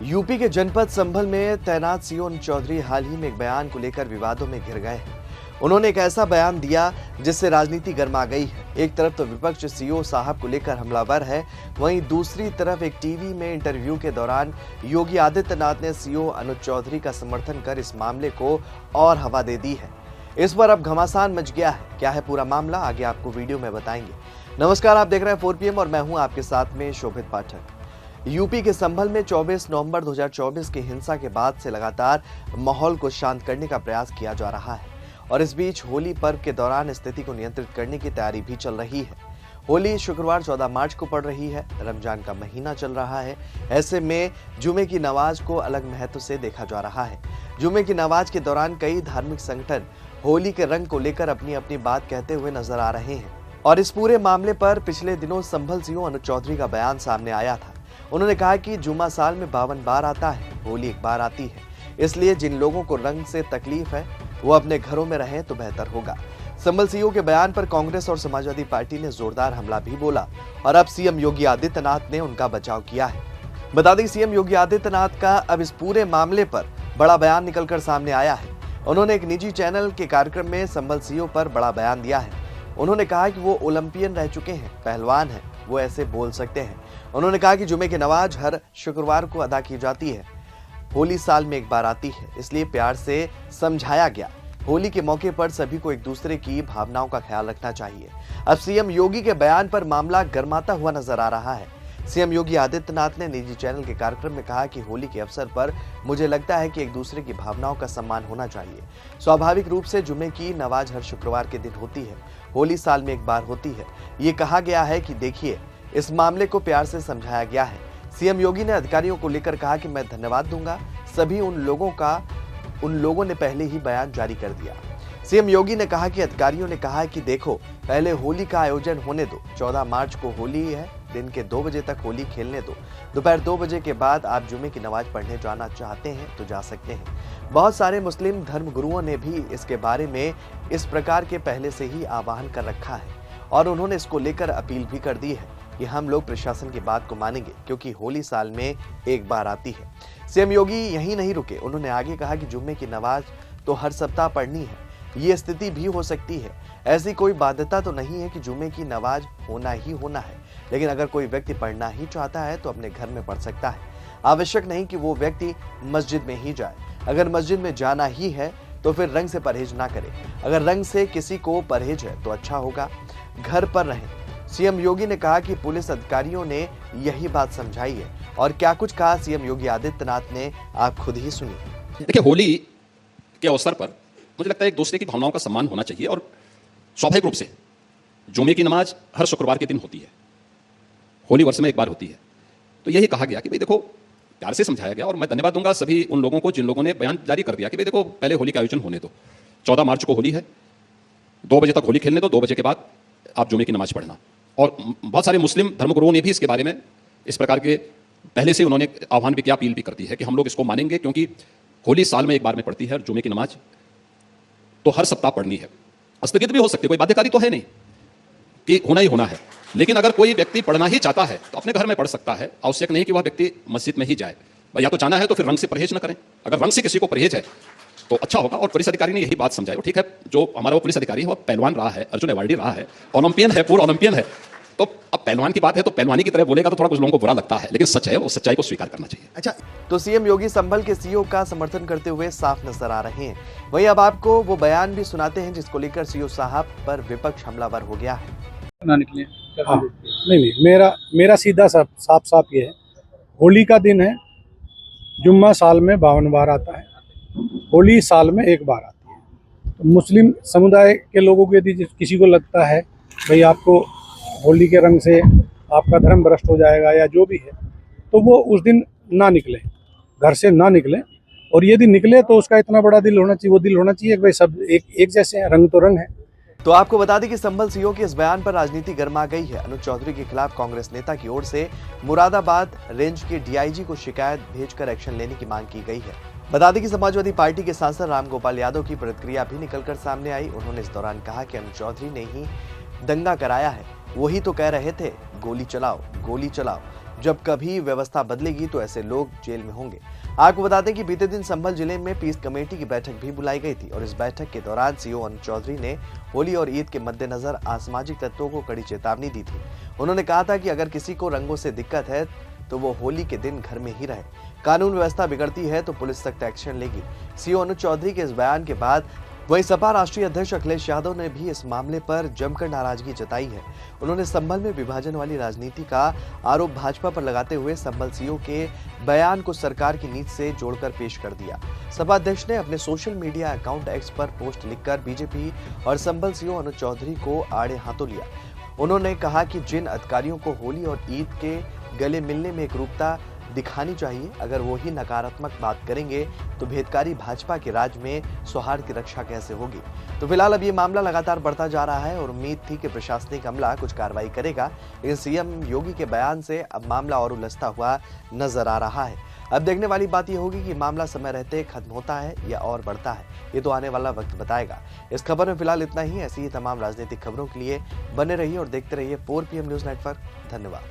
UP के जनपद संभल में तैनात सीओ अनुज चौधरी हाल ही में एक बयान को लेकर विवादों में घिर गए हैं। उन्होंने एक ऐसा बयान दिया जिससे राजनीति गर्मा गई है। एक तरफ तो विपक्ष सीओ साहब को लेकर हमलावर है, वहीं दूसरी तरफ एक टीवी में इंटरव्यू के दौरान योगी आदित्यनाथ ने सीओ अनुज चौधरी का समर्थन कर इस मामले को और हवा दे दी है। इस पर अब घमासान मच गया है। क्या है पूरा मामला, आगे आपको वीडियो में बताएंगे। नमस्कार, आप देख रहे हैं 4 PM और मैं हूं आपके साथ में शोभित पाठक। यूपी के संभल में 24 नवंबर 2024 की हिंसा के बाद से लगातार माहौल को शांत करने का प्रयास किया जा रहा है और इस बीच होली पर्व के दौरान स्थिति को नियंत्रित करने की तैयारी भी चल रही है। होली शुक्रवार 14 मार्च को पड़ रही है। रमजान का महीना चल रहा है। ऐसे में जुमे की नमाज को अलग महत्व से देखा जा रहा है। जुमे की नमाज के दौरान कई धार्मिक संगठन होली के रंग को लेकर अपनी अपनी बात कहते हुए नजर आ रहे हैं और इस पूरे मामले पर पिछले दिनों संभल सीओ अनुज चौधरी का बयान सामने आया था। उन्होंने कहा कि जुम्मा साल में 52 बार आता है, होली एक बार आती है, इसलिए जिन लोगों को रंग से तकलीफ है वो अपने घरों में रहें तो बेहतर होगा। संभल सीओ के बयान पर कांग्रेस और समाजवादी पार्टी ने जोरदार हमला भी बोला और अब सीएम योगी आदित्यनाथ ने उनका बचाव किया है। बता दें, सीएम योगी आदित्यनाथ का अब इस पूरे मामले पर बड़ा बयान निकलकर सामने आया है। उन्होंने एक निजी चैनल के कार्यक्रम में संभल सीओ पर बड़ा बयान दिया है। उन्होंने कहा कि वो ओलंपियन रह चुके हैं, पहलवान हैं, वो ऐसे बोल सकते हैं। उन्होंने कहा कि जुमे की नमाज हर शुक्रवार को अदा की जाती है, होली साल में एक बार आती है, इसलिए प्यार से समझाया गया। होली के मौके पर सभी को एक दूसरे की भावनाओं का ख्याल रखना चाहिए। अब सीएम योगी के बयान पर मामला गर्माता हुआ नजर आ रहा है। सीएम योगी आदित्यनाथ ने निजी चैनल के कार्यक्रम में कहा कि होली के अवसर पर मुझे लगता है कि एक दूसरे की भावनाओं का सम्मान होना चाहिए। स्वाभाविक रूप से जुमे की नमाज हर शुक्रवार के दिन होती है, होली साल में एक बार होती है। ये कहा गया है कि देखिए, इस मामले को प्यार से समझाया गया है। सीएम योगी ने अधिकारियों को लेकर कहा कि मैं धन्यवाद दूंगा सभी उन लोगों ने पहले ही बयान जारी कर दिया। सीएम योगी ने कहा कि अधिकारियों ने कहा कि देखो, पहले होली का आयोजन होने दो, 14 मार्च को होली है, दिन के 2 बजे तक होली खेलने दो, दोपहर 2 बजे के बाद आप जुमे की नमाज पढ़ने जाना चाहते हैं तो जा सकते हैं। बहुत सारे मुस्लिम धर्मगुरुओं ने भी इसके बारे में इस प्रकार के पहले से ही आह्वान कर रखा है और उन्होंने इसको लेकर अपील भी कर दी है कि हम लोग प्रशासन की बात को मानेंगे क्योंकि होली साल में एक बार आती है। सीएम योगी यहीं नहीं रुके, उन्होंने आगे कहा कि जुम्मे की नमाज तो हर सप्ताह पढ़नी है, ये स्थिति भी हो सकती है। ऐसी कोई बाध्यता तो नहीं है कि जुम्मे की नमाज होना ही होना है, लेकिन अगर कोई व्यक्ति पढ़ना ही चाहता है तो अपने घर में पढ़ सकता है। आवश्यक नहीं कि वो व्यक्ति मस्जिद में ही जाए। अगर मस्जिद में जाना ही है तो फिर रंग से परहेज ना करे। अगर रंग से किसी को परहेज है तो अच्छा होगा, घर पर रहें। सीएम योगी ने कहा कि पुलिस अधिकारियों ने यही बात समझाई है और क्या कुछ कहा सीएम योगी आदित्यनाथ ने, आप खुद ही सुनिए। देखिए, होली के अवसर पर मुझे लगता है एक दूसरे की भावनाओं का सम्मान होना चाहिए और स्वाभाविक रूप से जुमे की नमाज हर शुक्रवार के दिन होती है, होली वर्ष में एक बार होती है। तो यही कहा गया कि भाई देखो, प्यार से समझाया गया और मैं धन्यवाद दूंगा सभी उन लोगों को जिन लोगों ने बयान जारी कर दिया कि भाई देखो, पहले होली का आयोजन होने दो, 14 मार्च को होली है, 2 बजे तक होली खेलने दो, 2 बजे के बाद आप जुमे की नमाज पढ़ना। और बहुत सारे मुस्लिम धर्मगुरुओं ने भी इसके बारे में इस प्रकार के पहले से उन्होंने आह्वान भी किया, अपील भी कर दी है कि हम लोग इसको मानेंगे क्योंकि होली साल में एक बार में पड़ती है और जुमे की नमाज तो हर सप्ताह पढ़नी है। स्थगित भी हो सकती है, कोई बाध्यकारी तो है नहीं कि होना ही होना है, लेकिन अगर कोई व्यक्ति पढ़ना ही चाहता है तो अपने घर में पढ़ सकता है। आवश्यक नहीं कि वह व्यक्ति मस्जिद में ही जाए। या तो जाना है तो फिर रंग से परहेज न करें। अगर रंग से किसी को परहेज है तो अच्छा होगा। और पुलिस अधिकारी ने यही बात समझाई। ठीक है, जो हमारा वो पुलिस अधिकारी है वो पहलवान रहा है, अर्जुन अवार्डी रहा है, ओलंपियन है, पूर्व ओलंपियन है। तो अब पहलवान की बात है तो पहलवानी की तरह बोलेगा तो थोड़ा कुछ लोगों को बुरा लगता है, लेकिन सच है, वो सच्चाई को स्वीकार करना चाहिए। अच्छा, तो सीएम योगी संभल के सीओ का समर्थन करते हुए साफ नजर आ रहे हैं। वहीं अब आपको वो बयान भी सुनाते हैं जिसको लेकर सीओ साहब पर विपक्ष हमलावर हो गया है। ना निकले। हाँ, नहीं, मेरा सीधा साफ ये है, होली का दिन है, जुम्मा साल में 52 बार आता है, होली साल में एक बार आती है। तो मुस्लिम समुदाय के लोगों को यदि किसी को लगता है भाई आपको होली के रंग से आपका धर्म भ्रष्ट हो जाएगा या जो भी है, तो वो उस दिन ना निकले, घर से ना निकले। और यदि निकले तो उसका इतना बड़ा दिल होना चाहिए, वो दिल होना चाहिए कि भाई सब एक जैसे हैं, रंग तो रंग है। तो आपको बता दें कि संभल सीओ के इस बयान पर राजनीति गर्मा गई है। अनुज चौधरी के खिलाफ कांग्रेस नेता की ओर से मुरादाबाद रेंज के डीआईजी को शिकायत भेजकर एक्शन लेने की मांग की गई है। बता दें कि समाजवादी पार्टी के सांसद रामगोपाल यादव की प्रतिक्रिया भी निकलकर सामने आई। उन्होंने इस दौरान कहा कि अनुज चौधरी ने ही दंगा कराया है, वही तो कह रहे थे गोली चलाओ गोली चलाओ। जब कभी व्यवस्था बदलेगी तो ऐसे लोग जेल में होंगे। आपको बता दें कि बीते दिन संभल जिले में पीस कमेटी की बैठक भी बुलाई गई थी और इस बैठक के दौरान सीओ अनुज चौधरी ने होली और ईद के मद्देनजर असामाजिक तत्वों को कड़ी चेतावनी दी थी। उन्होंने कहा था कि अगर किसी को रंगों से दिक्कत है तो वो होली के दिन घर में ही रहे। कानून व्यवस्था बिगड़ती है तो पुलिस सख्त एक्शन लेगी। सीओ अनुज चौधरी के इस बयान के बाद वहीं सपा राष्ट्रीय अध्यक्ष अखिलेश यादव ने भी इस मामले पर जमकर नाराजगी जताई है। उन्होंने संभल में विभाजन वाली राजनीति का आरोप भाजपा पर लगाते हुए संभल सीओ के बयान को सरकार की नीति से जोड़कर पेश कर दिया। सपा अध्यक्ष ने अपने सोशल मीडिया अकाउंट एक्स पर पोस्ट लिखकर बीजेपी और संभल सीओ अनुज चौधरी को आड़े हाथों लिया। उन्होंने कहा कि जिन अधिकारियों को होली और ईद के गले मिलने में एकरूपता दिखानी चाहिए, अगर वो ही नकारात्मक बात करेंगे तो भेदकारी भाजपा के राज में सौहार्द की रक्षा कैसे होगी। तो फिलहाल अब ये मामला लगातार बढ़ता जा रहा है और उम्मीद थी कि प्रशासनिक अमला कुछ कार्रवाई करेगा, लेकिन सीएम योगी के बयान से अब मामला और उलझता हुआ नजर आ रहा है। अब देखने वाली बात यह होगी कि मामला समय रहते खत्म होता है या और बढ़ता है, ये तो आने वाला वक्त बताएगा। इस खबर में फिलहाल इतना ही। ऐसी ही तमाम राजनीतिक खबरों के लिए बने रहिए और देखते रहिए 4 PM न्यूज नेटवर्क। धन्यवाद।